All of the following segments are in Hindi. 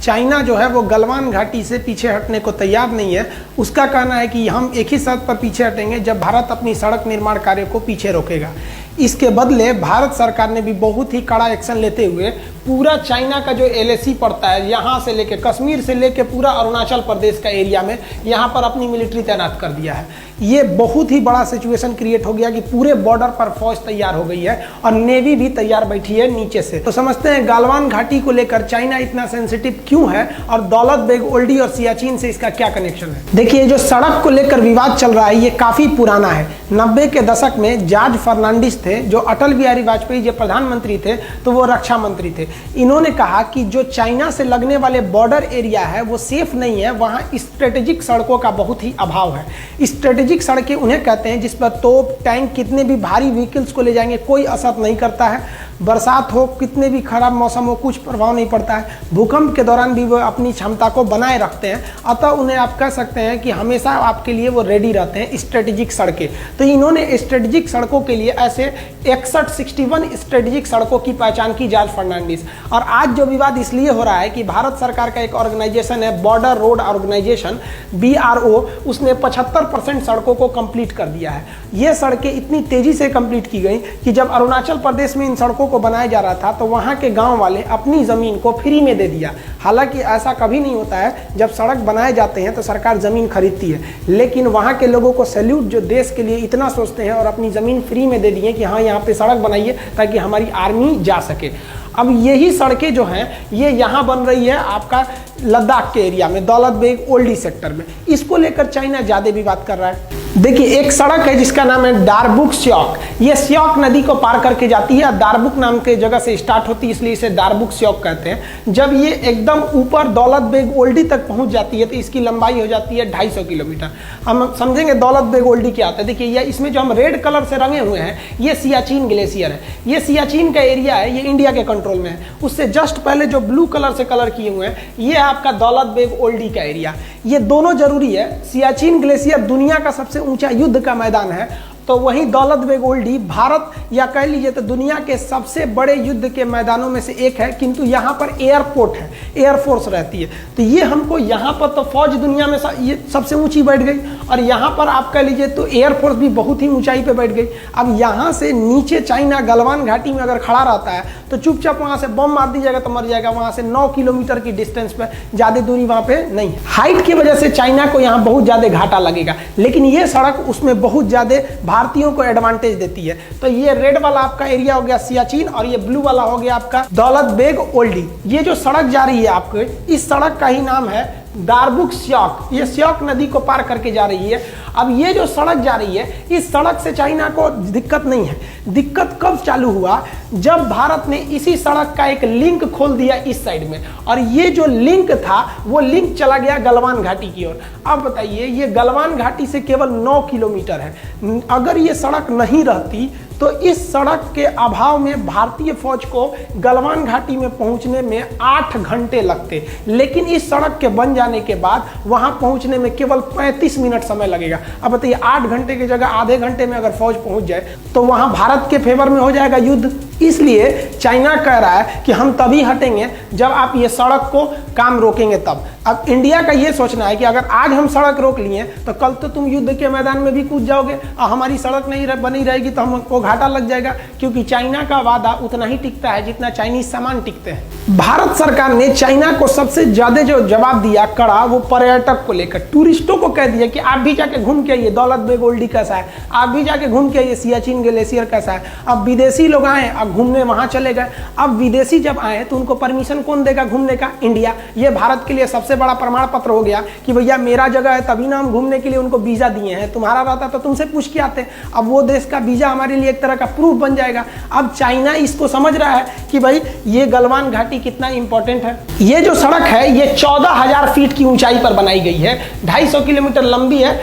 चाइना जो है वो गलवान घाटी से पीछे हटने को तैयार नहीं है। उसका कहना है कि हम एक ही शर्त पर पीछे हटेंगे जब भारत अपनी सड़क निर्माण कार्य को पीछे रोकेगा। इसके बदले भारत सरकार ने भी बहुत ही कड़ा एक्शन लेते हुए पूरा चाइना का जो एलएसी पड़ता है, यहाँ से लेके कश्मीर से लेके पूरा अरुणाचल प्रदेश का एरिया में यहाँ पर अपनी मिलिट्री तैनात कर दिया है। ये बहुत ही बड़ा सिचुएशन क्रिएट हो गया कि पूरे बॉर्डर पर फौज तैयार हो गई है और नेवी भी तैयार बैठी है नीचे से। तो समझते हैं गलवान घाटी को लेकर चाइना इतना सेंसिटिव क्यों है और दौलत बेग ओल्डी और सियाचिन से इसका क्या कनेक्शन है। देखिए, जो सड़क को लेकर विवाद चल रहा है ये काफी पुराना है। 90 के दशक में जॉर्ज फर्नांडिस थे, जो अटल बिहारी वाजपेयी जो प्रधानमंत्री थे तो वो रक्षा मंत्री थे। इन्होंने कहा कि जो चाइना से लगने वाले बॉर्डर एरिया है वो सेफ नहीं है, वहाँ स्ट्रेटेजिक सड़कों का बहुत ही अभाव है। स्ट्रेटेजिक सड़कें उन्हें कहते हैं जिस पर तोप, टैंक, कितने भी भारी व्हीकल्स को ले जाएंगे कोई असर नहीं करता है। बरसात हो, कितने भी खराब मौसम हो, कुछ प्रभाव नहीं पड़ता है। भूकंप के दौरान भी वो अपनी क्षमता को बनाए रखते हैं, अतः उन्हें आप कह सकते हैं कि हमेशा आपके लिए वो रेडी रहते हैं स्ट्रेटेजिक सड़कें। तो इन्होंने स्ट्रेटेजिक सड़कों के लिए ऐसे 61 स्ट्रेटेजिक सड़कों की पहचान की जॉर्ज फर्नांडिस। और आज जो विवाद इसलिए हो रहा है कि भारत सरकार का एक ऑर्गेनाइजेशन है बॉर्डर रोड ऑर्गेनाइजेशन BRO, उसने 75% सड़कों को कंप्लीट कर दिया है। ये सड़कें इतनी तेजी से कंप्लीट की गई कि जब अरुणाचल प्रदेश में इन सड़कों को बनाया जा रहा था तो वहाँ के गांव वाले अपनी ज़मीन को फ्री में दे दिया। हालांकि ऐसा कभी नहीं होता है, जब सड़क बनाए जाते हैं तो सरकार ज़मीन खरीदती है, लेकिन वहाँ के लोगों को सैल्यूट जो देश के लिए इतना सोचते हैं और अपनी ज़मीन फ्री में दे दिए कि हाँ यहाँ पे सड़क बनाइए ताकि हमारी आर्मी जा सके। अब यही सड़कें जो हैं ये यहाँ बन रही है आपका लद्दाख के एरिया में, दौलत बेग ओल्डी सेक्टर में। इसको लेकर चाइना ज़्यादा विवाद कर रहा है। देखिए, एक सड़क है जिसका नाम है दारबुक स्योक। ये स्योक नदी को पार करके जाती है, दारबुक नाम के जगह से स्टार्ट होती है, इसलिए इसे दारबुक स्योक कहते हैं। जब ये एकदम ऊपर दौलत बेग ओल्डी तक पहुंच जाती है तो इसकी लंबाई हो जाती है 250 किलोमीटर। हम समझेंगे दौलत बेग ओल्डी क्या होता है। देखिए, ये इसमें जो हम रेड कलर से रंगे हुए हैं ये सियाचिन ग्लेशियर है। ये सियाचिन का एरिया है, ये इंडिया के कंट्रोल में है। उससे जस्ट पहले जो ब्लू कलर से कलर किए हुए हैं ये आपका दौलत बेग ओल्डी का एरिया। ये दोनों जरूरी है। सियाचिन ग्लेशियर दुनिया का सबसे ऊंचा युद्ध का मैदान है, तो वहीं दौलत बेग ओल्डी भारत या कह लीजिए तो दुनिया के सबसे बड़े युद्ध के मैदानों में से एक है, किंतु यहाँ पर एयरपोर्ट है, एयरफोर्स रहती है। तो ये हमको यहाँ पर तो फौज दुनिया में ये सबसे ऊंची बैठ गई और यहाँ पर आप कह लीजिए तो एयरफोर्स भी बहुत ही ऊंचाई पे बैठ गई। अब यहाँ से नीचे चाइना गलवान घाटी में अगर खड़ा रहता है तो चुपचाप वहाँ से बम मार दीजिएगा तो मर जाएगा। वहाँ से 9 किलोमीटर की डिस्टेंस पे, ज़्यादा दूरी वहाँ पे नहीं। हाइट की वजह से चाइना को यहाँ बहुत ज़्यादा घाटा लगेगा, लेकिन ये सड़क उसमें बहुत ज़्यादा भारतीयों को एडवांटेज देती है। तो ये रेड वाला आपका एरिया हो गया सियाचिन और ये ब्लू वाला हो गया आपका दौलत बेग ओल्डी। ये जो सड़क जा रही है आपको, इस सड़क का ही नाम है दारबुक स्योक। ये स्योक नदी को पार करके जा रही है। अब ये जो सड़क जा रही है इस सड़क से चाइना को दिक्कत नहीं है। दिक्कत कब चालू हुआ, जब भारत ने इसी सड़क का एक लिंक खोल दिया इस साइड में, और ये जो लिंक था वो लिंक चला गया गलवान घाटी की ओर। अब बताइए, ये गलवान घाटी से केवल 9 किलोमीटर है। अगर ये सड़क नहीं रहती तो इस सड़क के अभाव में भारतीय फौज को गलवान घाटी में पहुंचने में 8 घंटे लगते, लेकिन इस सड़क के बन जाने के बाद वहां पहुंचने में केवल 35 मिनट समय लगेगा। अब बताइए, 8 घंटे की जगह आधे घंटे में अगर फौज पहुंच जाए तो वहां भारत के फेवर में हो जाएगा युद्ध। इसलिए चाइना कह रहा है कि हम तभी हटेंगे जब आप ये सड़क को काम रोकेंगे तब। अब इंडिया का ये सोचना है कि अगर आज हम सड़क रोक लिए तो कल तो तुम युद्ध के मैदान में भी कूद जाओगे और हमारी सड़क नहीं बनी रहेगी तो हमको घाटा लग जाएगा, क्योंकि चाइना का वादा उतना ही टिकता है जितना चाइनीज सामान टिकते हैं। भारत सरकार ने चाइना को सबसे ज्यादा जो जवाब दिया कड़ा, वो पर्यटक को लेकर टूरिस्टों को कह दिया कि आप भी जाके घूम के आइए दौलत बेग ओल्डी कैसा है, आप भी जाके घूम के आइए सियाचिन ग्लेशियर कैसा है। अब विदेशी लोग आए, अब घूमने वहां चले गए। अब विदेशी जब आए तो उनको परमिशन कौन देगा घूमने का? इंडिया। ये भारत के लिए सबसे बड़ा प्रमाण पत्र हो गया कि भैया मेरा जगह है, तभी ना हम घूमने के लिए उनको वीजा दिए हैं। तुम्हारा रहता तो तुमसे पूछ के आते। अब वो देश का वीजा हमारे लिए एक तरह का प्रूफ बन जाएगा। अब चाइना इसको समझ रहा है कि भाई ये गलवान घाटी कितना इंपॉर्टेंट है। ये जो सड़क है ये 14,000 फीट की ऊंचाई पर बनाई गई है, 250 किलोमीटर लंबी है।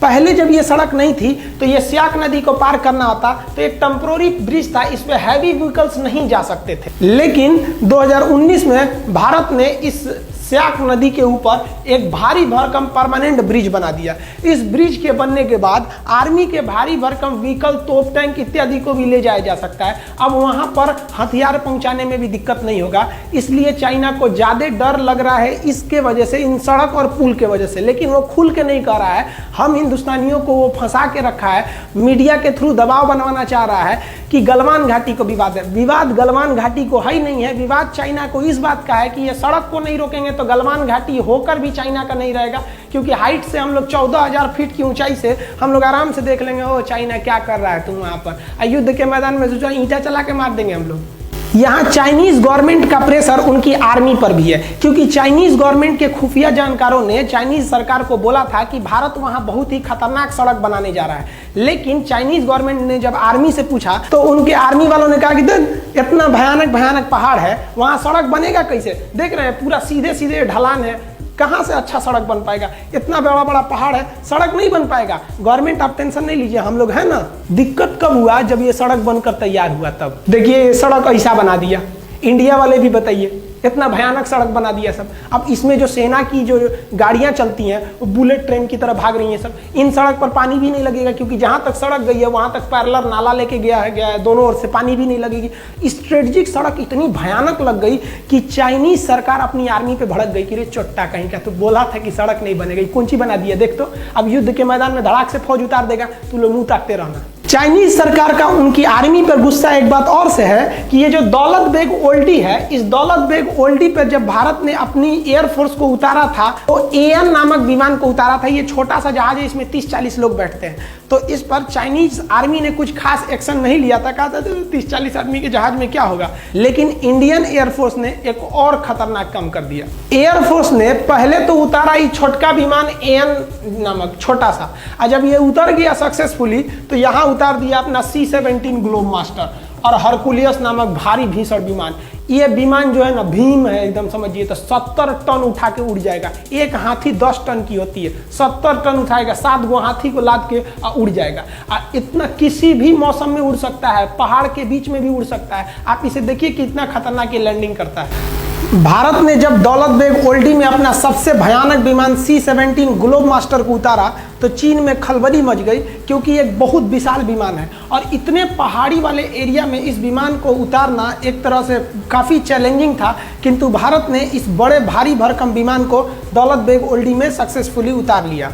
पहले जब ये सड़क नहीं थी तो ये स्याक नदी को पार करना होता तो एक टेम्पोररी ब्रिज था, इस पे हैवी व्हीकल्स नहीं जा सकते थे। लेकिन 2019 में भारत ने इस स्याक नदी के ऊपर एक भारी भरकम परमानेंट ब्रिज बना दिया। इस ब्रिज के बनने के बाद आर्मी के भारी भरकम व्हीकल, तोप टैंक इत्यादि को भी ले जाया जा सकता है। अब वहां पर हथियार पहुंचाने में भी दिक्कत नहीं होगा, इसलिए चाइना को ज्यादा डर लग रहा है इसके वजह से, इन सड़क और पुल के वजह से। लेकिन वो खुल के नहीं कह रहा है, हम हिंदुस्तानियों को वो फंसा के रखा है, मीडिया के थ्रू दबाव बनवाना चाह रहा है कि गलवान घाटी को विवाद है। विवाद गलवान घाटी को है ही नहीं है, विवाद चाइना को इस बात का है कि ये सड़क को नहीं रोकेंगे तो गलवान घाटी होकर भी चाइना का नहीं रहेगा, क्योंकि हाइट से हम लोग 14,000 फीट की ऊंचाई से हम लोग आराम से देख लेंगे, ओ चाइना क्या कर रहा है तुम वहां पर। युद्ध के मैदान में सोचा ईंटा चला के मार देंगे हम लोग। यहाँ चाइनीज गवर्नमेंट का प्रेशर उनकी आर्मी पर भी है, क्योंकि चाइनीज गवर्नमेंट के खुफिया जानकारों ने चाइनीज सरकार को बोला था कि भारत वहां बहुत ही खतरनाक सड़क बनाने जा रहा है। लेकिन चाइनीज गवर्नमेंट ने जब आर्मी से पूछा तो उनके आर्मी वालों ने कहा कि देख इतना भयानक भयानक पहाड़ है, वहां सड़क बनेगा कैसे? देख रहे हैं पूरा सीधे सीधे ढलान है, कहां से अच्छा सड़क बन पाएगा? इतना बड़ा बड़ा पहाड़ है, सड़क नहीं बन पाएगा। गवर्नमेंट आप टेंशन नहीं लीजिए, हम लोग है ना। दिक्कत कब हुआ? जब ये सड़क बनकर तैयार हुआ तब। देखिए ये सड़क ऐसा बना दिया, इंडिया वाले भी बताइए इतना भयानक सड़क बना दिया सब। अब इसमें जो सेना की जो गाड़ियां चलती हैं वो बुलेट ट्रेन की तरह भाग रही हैं सब। इन सड़क पर पानी भी नहीं लगेगा, क्योंकि जहां तक सड़क गई है वहां तक पैरेलल नाला लेके गया है, दोनों ओर से पानी भी नहीं लगेगी। स्ट्रेटेजिक सड़क इतनी भयानक लग गई कि चाइनीज सरकार अपनी आर्मी पे भड़क गई कि रे चोट्टा कहीं का, तो बोला था कि सड़क नहीं बनेगी, कौन सी बना दिया देख तो। अब युद्ध के मैदान में धड़ाक से फौज उतार देगा, तू लोग मुंह ताकते रहना। चाइनीज सरकार का उनकी आर्मी पर गुस्सा एक बात और से है कि ये जो दौलत बेग ओल्डी है, इस दौलत बेग ओल्डी पर जब भारत ने अपनी एयरफोर्स को उतारा था तो एएन नामक विमान को उतारा था। ये छोटा सा जहाज है, इसमें 30-40 लोग बैठते हैं। तो इस पर चाइनीज आर्मी ने कुछ खास एक्शन नहीं लिया था, कहा था 30-40 आदमी के जहाज में क्या होगा। लेकिन इंडियन एयरफोर्स ने एक और खतरनाक काम कर दिया। एयरफोर्स ने पहले तो उतारा ही छोटका विमान एएन नामक छोटा सा, और जब ये उतर गया सक्सेसफुली तो यहाँ उतार दिया अपना C-17 ग्लोब मास्टर और हरकुलियस नामक भारी भीषण विमान। ये विमान जो है ना भीम है एकदम, समझिए तो 70 टन उठा के उड़ जाएगा। एक हाथी 10 टन की होती है, 70 टन उठाएगा, 7 गो हाथी को लाद के उड़ जाएगा। इतना किसी भी मौसम में उड़ सकता है, पहाड़ के बीच में भी उड़ सकता है। आप इसे देखिए कितना खतरनाक ये लैंडिंग करता है। भारत ने जब दौलत बेग ओल्डी में अपना सबसे भयानक विमान C-17 ग्लोब मास्टर को उतारा तो चीन में खलबली मच गई, क्योंकि ये एक बहुत विशाल विमान है और इतने पहाड़ी वाले एरिया में इस विमान को उतारना एक तरह से काफ़ी चैलेंजिंग था। किंतु भारत ने इस बड़े भारी भरकम विमान को दौलत बेग ओल्डी में सक्सेसफुली उतार लिया।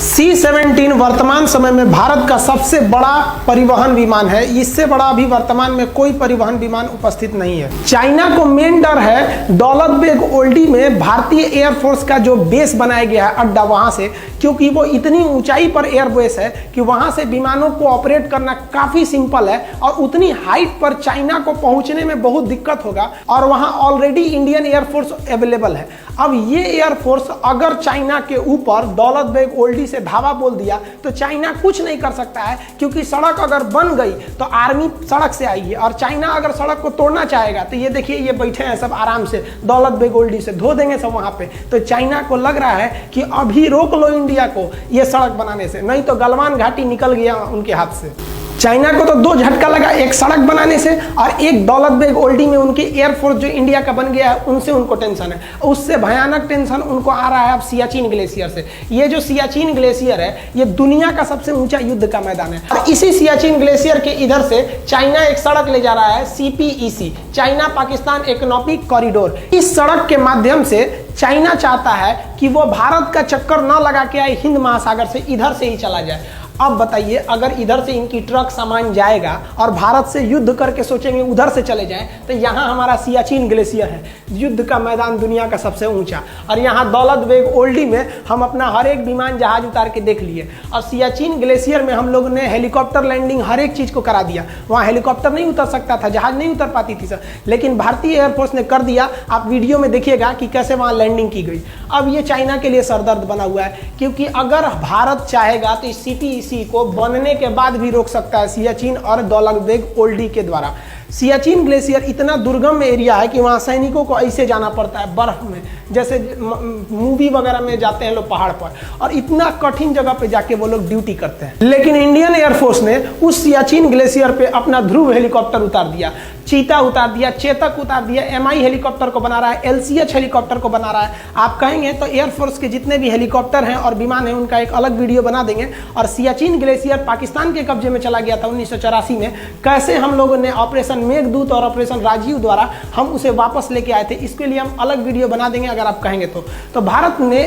C-17 वर्तमान समय में भारत का सबसे बड़ा परिवहन विमान है। इससे बड़ा अभी वर्तमान में कोई परिवहन विमान उपस्थित नहीं है। चाइना को मेन डर है दौलत बेग ओल्डी में भारतीय एयरफोर्स का जो बेस बनाया गया है अड्डा, वहां से, क्योंकि वो इतनी ऊंचाई पर एयरबेस है कि वहां से विमानों को ऑपरेट करना काफी सिंपल है और उतनी हाइट पर चाइना को पहुंचने में बहुत दिक्कत होगा। और वहां ऑलरेडी इंडियन एयरफोर्स अवेलेबल है। अब ये एयरफोर्स अगर चाइना के ऊपर दौलत बेग ओल्डी से धावा बोल दिया तो चाइना कुछ नहीं कर सकता है, क्योंकि सड़क अगर बन गई तो आर्मी सड़क से आएगी और चाइना अगर सड़क को तोड़ना चाहेगा तो ये देखिए ये बैठे हैं सब आराम से, दौलत बेग ओल्डी से धो देंगे सब वहां पे। तो चाइना को लग रहा है कि अभी रोक लो इंडिया को ये सड़क बनाने से, नहीं तो गलवान घाटी निकल गया उनके हाथ से। चाइना को तो 2 झटका लगा, एक सड़क बनाने से और एक दौलत बेग ओल्डी में उनकी एयरफोर्स जो इंडिया का बन गया है उनसे उनको टेंशन है। उससे भयानक टेंशन उनको आ रहा है अब सियाचिन ग्लेशियर से। ये जो सियाचिन ग्लेशियर है ये दुनिया का सबसे ऊंचा युद्ध का मैदान है और इसी सियाचिन ग्लेशियर के इधर से चाइना एक सड़क ले जा रहा है, CPEC, China Pakistan economic corridor. इस सड़क के माध्यम से चाइना चाहता है कि वो भारत का चक्कर न लगा के आए हिंद महासागर से, इधर से ही चला जाए। अब बताइए अगर इधर से इनकी ट्रक सामान जाएगा और भारत से युद्ध करके सोचेंगे उधर से चले जाएं, तो यहाँ हमारा सियाचिन ग्लेशियर है, युद्ध का मैदान दुनिया का सबसे ऊंचा, और यहाँ दौलत बेग ओल्डी में हम अपना हर एक विमान जहाज उतार के देख लिए। और सियाचिन ग्लेशियर में हम लोग ने हेलीकॉप्टर लैंडिंग हर एक चीज को करा दिया। वहाँ हेलीकॉप्टर नहीं उतर सकता था, जहाज नहीं उतर पाती थी सर, लेकिन भारतीय एयरफोर्स ने कर दिया। आप वीडियो में देखिएगा कि कैसे वहाँ लैंडिंग की गई। अब ये चाइना के लिए सरदर्द बना हुआ है, क्योंकि अगर भारत चाहेगा तो इस CPEC CPEC को बनने के बाद भी रोक सकता है सियाचिन और दौलत बेग ओल्डी के द्वारा। सियाचिन ग्लेशियर इतना दुर्गम एरिया है कि वहाँ सैनिकों को ऐसे जाना पड़ता है बर्फ में, जैसे मूवी वगैरह में जाते हैं लोग पहाड़ पर, और इतना कठिन जगह पे जाके वो लोग ड्यूटी करते हैं। लेकिन इंडियन एयरफोर्स ने उस सियाचिन ग्लेशियर पे अपना ध्रुव हेलीकॉप्टर उतार दिया, चीता उतार दिया, चेतक उतार दिया, MI हेलीकॉप्टर को बना रहा है, LCH हेलीकॉप्टर को बना रहा है। आप कहेंगे तो एयरफोर्स के जितने भी हेलीकॉप्टर हैं और विमान हैं उनका एक अलग वीडियो बना देंगे। और सियाचिन ग्लेशियर पाकिस्तान के कब्जे में चला गया था 1984 में, कैसे हम लोगों ने ऑपरेशन मेघदूत और ऑपरेशन राजीव द्वारा हम उसे वापस लेके आए थे, इसके लिए हम अलग वीडियो बना देंगे अगर आप कहेंगे तो भारत ने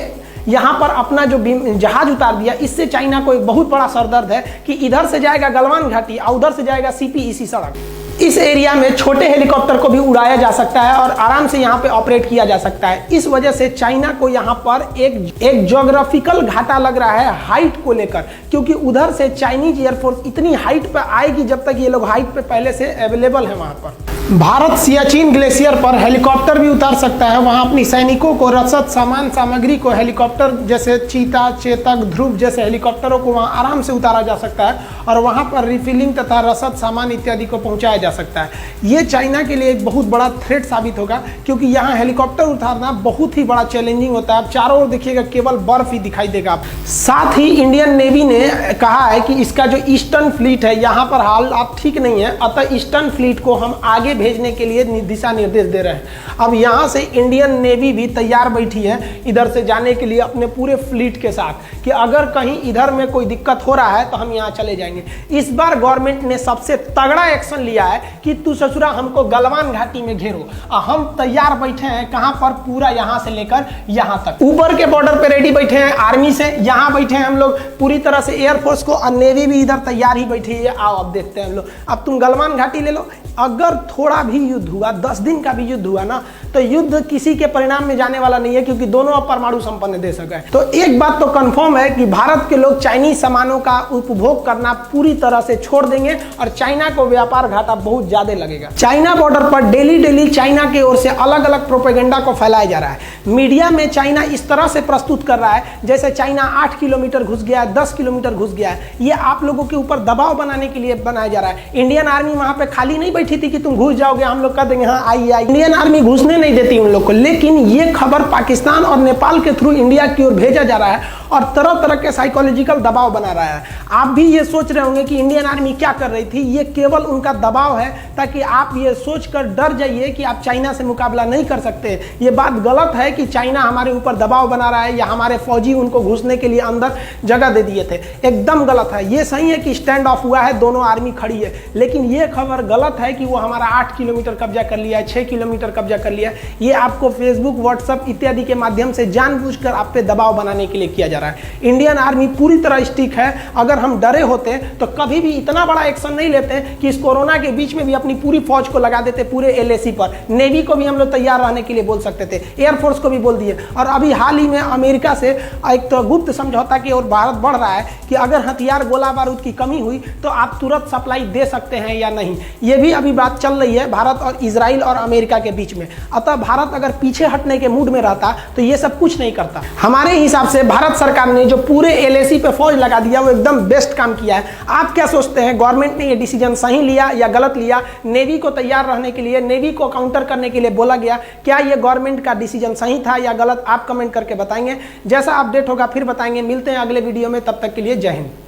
यहाँ पर अपना जो जहाज उतार दिया, इससे चाइना को एक बहुत बड़ा सरदर्द है कि इधर से जाएगा गलवान घाटी और उधर से जाएगा CPEC सड़क। इस एरिया में छोटे हेलीकॉप्टर को भी उड़ाया जा सकता है और आराम से यहाँ पे ऑपरेट किया जा सकता है। इस वजह से चाइना को यहाँ पर एक ज्योग्राफिकल घाटा लग रहा है हाइट को लेकर, क्योंकि उधर से चाइनीज एयरफोर्स इतनी हाइट पर आएगी जब तक ये लोग हाइट पे पहले से अवेलेबल है वहाँ पर। भारत सियाचिन ग्लेशियर पर हेलीकॉप्टर भी उतार सकता है, वहाँ अपनी सैनिकों को रसद सामान सामग्री को हेलीकॉप्टर जैसे चीता, चेतक, ध्रुव जैसे हेलीकॉप्टरों को वहाँ आराम से उतारा जा सकता है और वहाँ पर रिफिलिंग तथा रसद सामान इत्यादि को पहुँचाया जा सकता है। ये चाइना के लिए एक बहुत बड़ा थ्रेट साबित होगा, क्योंकि यहाँ हेलीकॉप्टर उतारना बहुत ही बड़ा चैलेंजिंग होता है। आप चारों ओर देखिएगा केवल बर्फ ही दिखाई देगा। साथ ही इंडियन नेवी ने कहा है कि इसका जो ईस्टर्न फ्लीट है यहाँ पर हालात ठीक नहीं है, अतः ईस्टर्न फ्लीट को हम आगे भेजने के लिए दिशा निर्देश दे रहे हैं। अब यहाँ से इंडियन नेवी भी तैयार बैठी है इधर से जाने के लिए अपने पूरे फ्लीट के साथ, कि अगर कहीं इधर में कोई दिक्कत हो रहा है तो हम यहाँ चले जाएंगे। इस बार गवर्नमेंट ने सबसे तगड़ा एक्शन लिया है कि तू ससुरा हमको गलवान घाटी में घेरो, हम तैयार बैठे हैं। कहां पर? पूरा यहां से लेकर यहां तक, ऊपर के बॉर्डर पे रेडी बैठे हैं आर्मी से, यहां बैठे हैं हम लोग पूरी तरह से एयरफोर्स को, और नेवी भी इधर तैयार ही बैठी है। आओ अब देखते हैं हम लोग, अब तुम गलवान घाटी ले लो। अगर थोड़ा भी युद्ध हुआ, 10 दिन का भी युद्ध हुआ ना, तो युद्ध किसी के परिणाम में जाने वाला नहीं है, क्योंकि दोनों अब परमाणु संपन्न देश है। तो एक बात तो कंफर्म है कि भारत के लोग चाइनीज सामानों का उपभोग करना पूरी तरह से छोड़ देंगे और चाइना को व्यापार घाटा बहुत ज्यादा लगेगा। चाइना बॉर्डर पर डेली चाइना की ओर से अलग अलग प्रोपेगेंडा को फैलाया जा रहा है। मीडिया में चाइना इस तरह से प्रस्तुत कर रहा है जैसे चाइना 8 किलोमीटर घुस गया है, 10 किलोमीटर घुस गया है। ये आप लोगों के ऊपर दबाव बनाने के लिए बनाया जा रहा है। इंडियन आर्मी वहां पे खाली नहीं बैठी थी कि तुम घुस जाओगे, हम लोग कह देंगे हाँ आइए। इंडियन आर्मी घुसने नहीं देती उन लोग को, लेकिन ये खबर पाकिस्तान और नेपाल के थ्रू इंडिया की ओर भेजा जा रहा है और तरह तरह के साइकोलॉजिकल दबाव बना रहा है। आप भी ये सोच रहे होंगे कि इंडियन आर्मी क्या कर रही थी, ये केवल उनका दबाव है ताकि आप ये सोचकर डर जाइए कि आप चाइना से मुकाबला नहीं कर सकते। ये बात गलत है कि चाइना हमारे ऊपर दबाव बना रहा है या हमारे फौजी उनको घुसने के लिए अंदर जगह दे दिए थे, एकदम गलत है। ये सही है कि स्टैंड ऑफ हुआ है, दोनों आर्मी खड़ी है, लेकिन ये खबर गलत है कि वो हमारा 8 किलोमीटर कब्जा कर लिया है, 6 किलोमीटर कब्जा कर लिया है। ये आपको फेसबुक, व्हाट्सएप इत्यादि के माध्यम से जानबूझकर आप पे दबाव बनाने के लिए किया जा रहा है। इंडियन आर्मी पूरी तरह स्टिक है। अगर हम डरे होते तो कभी भी इतना बड़ा एक्शन नहीं लेते कि इस कोरोना के बीच में भी अपनी पूरी फौज को लगा देते पूरे LAC पर। नेवी को भी हम लोग तैयार रहने के लिए बोल सकते थे, एयरफोर्स को भी बोल दिए। और अभी हाल ही में अमेरिका से एक तो गुप्त समझौता की ओर भारत बढ़ रहा है कि अगर हथियार, गोला बारूद की कमी हुई तो आप तुरंत सप्लाई दे सकते हैं या नहीं। ये भी अभी बात चल रही है भारत और इजराइल और अमेरिका के बीच में। अतः भारत अगर पीछे हटने के मूड में रहता तो ये सब कुछ नहीं करता। हमारे हिसाब से भारत सरकार ने जो पूरे LAC पे फौज लगा दिया वो एकदम बेस्ट काम किया है। आप क्या सोचते हैं, गवर्नमेंट ने ये डिसीजन सही लिया या गलत लिया? नेवी को तैयार रहने के लिए, नेवी को काउंटर करने के लिए बोला गया, क्या ये गवर्नमेंट का डिसीजन सही था या गलत? आप कमेंट करके बताएंगे। जैसा अपडेट होगा फिर बताएंगे। मिलते हैं अगले वीडियो में, तब तक के लिए जय हिंद।